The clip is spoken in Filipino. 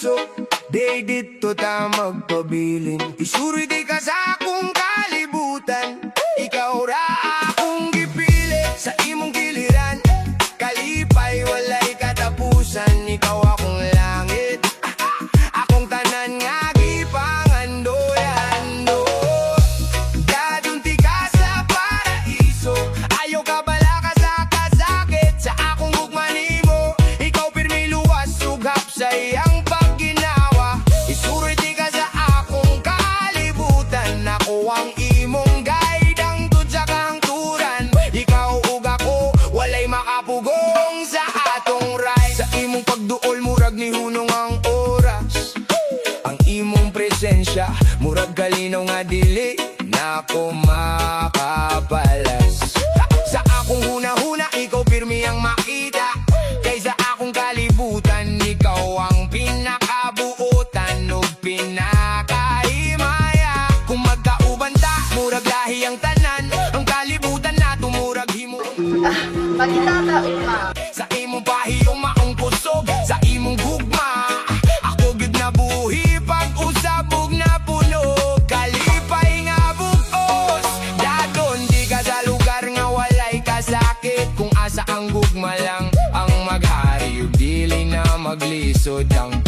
puso, di dito ta magpabilin. Isuri di ka sa akong kalibutan, ikaw ra akong gipili sa imong giliran. Kalipay walay katapusan, ikaw akong langit, akong tanan nga gipangandoyan. Dadunti ka sa paraiso, ayaw ka bala ka sa kasakit. Sa akong gugma nimo, ikaw pirmi luwas, sugap sa iyang pagginawa. Isuriti ka sa akong kalibutan, ako ang imong guide, ang tudsa kang turan. Ikaw ug ako, walay makapugong sa atong ride. Sa imong pagduol murag ni hunong ang oras, ang imong presensya murag kalinaw nga dili na ko makapalas. Sa akong hunahuna, ikaw pirmi ang makita, kaysa akong kalibutan, ikaw ang pinakabuotan o pinakahimaya. Kung magkauban ta, murag lahi ang tanan, ang kalibutan na tumurag himo. Magitataot ma. Sa imong pahiyong maong kusog, sa imong gugma, ako gid na buhi pag-usabog na punog. Kalipay nga bugos, dadon di ka sa lugar nga walay kasakit. Kung asa ang gugma lang ang maghari, ug dili na maglisod ang